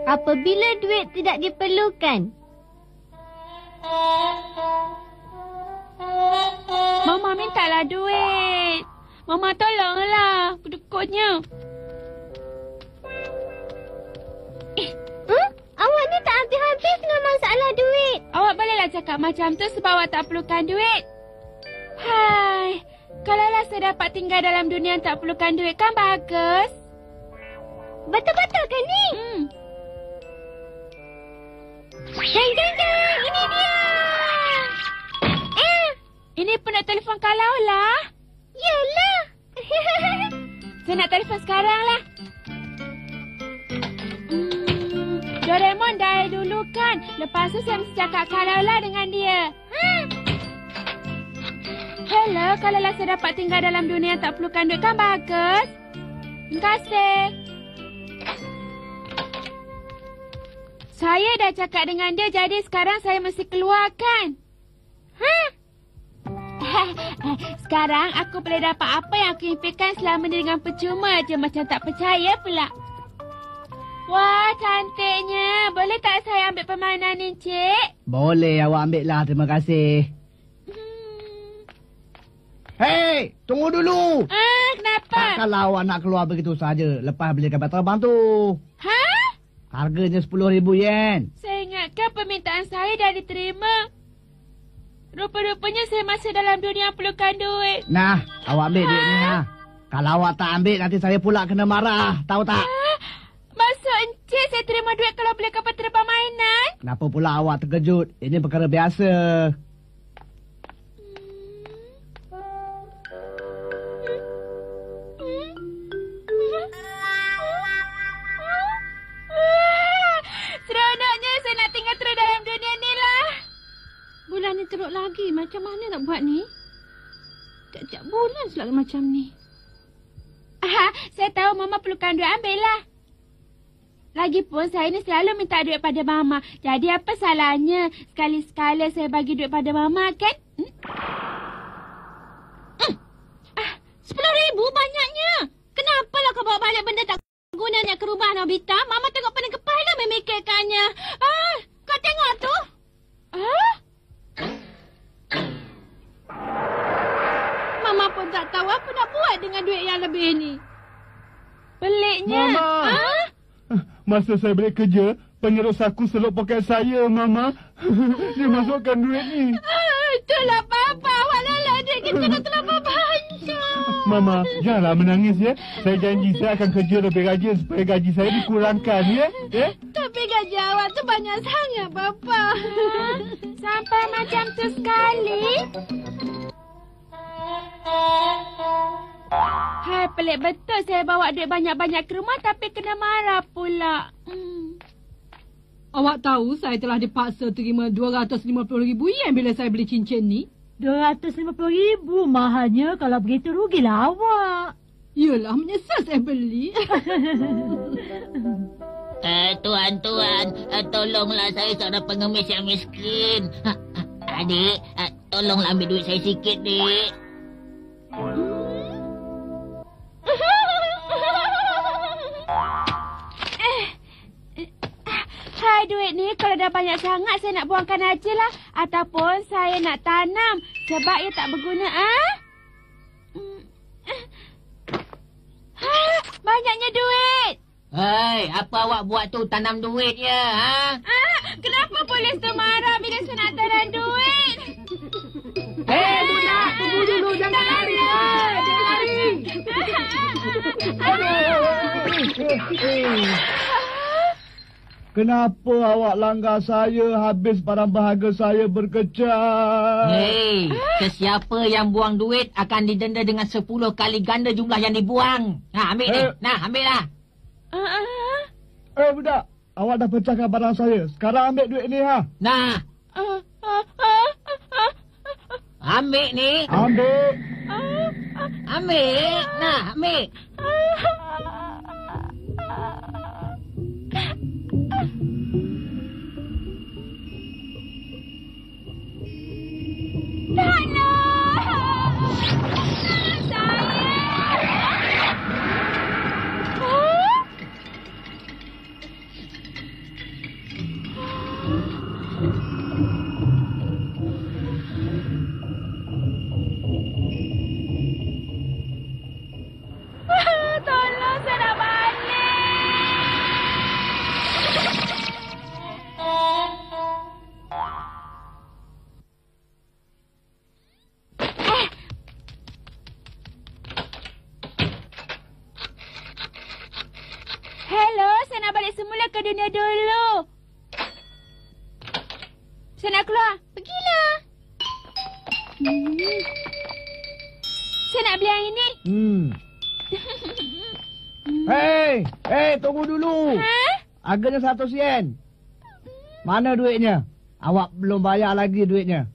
Apabila duit tidak diperlukan. Mama mintalah duit. Mama tolonglah. Kedekutnya. Awak ni tak habis-habis dengan masalah duit. Awak bolehlah cakap macam tu sebab awak tak perlukan duit. Hai, kalaulah saya dapat tinggal dalam dunia yang tak perlukan duit kan bagus. Betul-betul ke ni? Jeng, ini dia. Ini pun nak telefon kalau lah. Yalah. Saya nak telefon sekarang lah. Doraemon dah dulu kan. Lepas tu saya mesti cakap kalau lah dengan dia. Hello, kalaulah saya dapat tinggal dalam dunia yang tak perlukan duit kan bagus. Terima kasih. Saya dah cakap dengan dia jadi sekarang saya mesti keluarkan. Sekarang aku boleh dapat apa yang aku impikan selama ni dengan percuma je macam tak percaya pula. Wah, cantiknya. Boleh tak saya ambil permainan ni, Cik? Boleh, awak ambil lah. Terima kasih. Hei, tunggu dulu. Kenapa? Takkanlah awak nak keluar begitu saja lepas beli kapal terbang tu. Harganya 10,000 yen. Saya ingatkan permintaan saya dah diterima. Rupa-rupanya saya masih dalam dunia yang perlukan duit. Nah, awak ambil duit ni. Kalau awak tak ambil, nanti saya pula kena marah. Tahu tak? Maksud Encik saya terima duit kalau beli kapal terbang mainan? Kenapa pula awak terkejut? Ini perkara biasa. Seronoknya saya nak tinggal terus dalam dunia ni lah. Bulan ni teruk lagi. Macam mana nak buat ni? Tiap-tiap bulan selalu macam ni. Saya tahu Mama perlukan duit, ambillah. Lagipun saya ni selalu minta duit pada Mama. Jadi apa salahnya sekali-sekala saya bagi duit pada Mama kan? 10,000 banyaknya. Kenapalah kau bawa balik benda tak gunanya ke rumah Nobita? Mama tengok pening kepala memikirkannya. Kau tengok tu. Mama pun tak tahu apa nak buat dengan duit yang lebih ni. Peliknya. Mama. Masa saya balik kerja, penyeruk saku seluk poket saya, Mama. Dia masukkan duit ni. Itulah Papa. Awak lelah duit kita dah terlalu banyak. Mama, janganlah menangis ya. Saya janji saya akan kerja lebih rajin supaya gaji saya dikurangkan ya. Tapi gaji awak tu banyak sangat, Papa. Sampai macam tu sekali. Hai, pelik betul saya bawa duit banyak-banyak ke rumah tapi kena marah pula. Awak tahu saya telah dipaksa terima 250,000 yen bila saya beli cincin ni? 250,000 mahalnya, kalau begitu rugilah awak. Yalah, menyesal saya beli. Tuan-tuan, tolonglah saya seorang pengemis yang miskin. Adik, tolonglah ambil duit saya sikit, Dik. Hai, duit ni kalau dah banyak sangat saya nak buangkan aja lah. Ataupun saya nak tanam sebab ia tak berguna. Banyaknya duit. Hei, apa awak buat tu tanam duit ya? Kenapa polis tu marah bila saya nak tanam duit? Hei, budak! Tunggu dulu, jangan lari! Jangan lari! Kenapa awak langgar saya habis barang berharga saya berkecam? Hei, sesiapa yang buang duit akan didenda dengan 10 kali ganda jumlah yang dibuang. Ambil ni. Nah, ambillah. Budak. Awak dah pecahkan barang saya. Sekarang ambil duit ni, Nah. Ambil ni. Ambil. Ambil. Nah, ambil. Hello, saya nak balik semula ke dunia dulu. Saya nak keluar. Pergilah. Saya nak beli yang ini. Hei, tunggu dulu. Ha? Harganya 100 yen. Mana duitnya? Awak belum bayar lagi duitnya.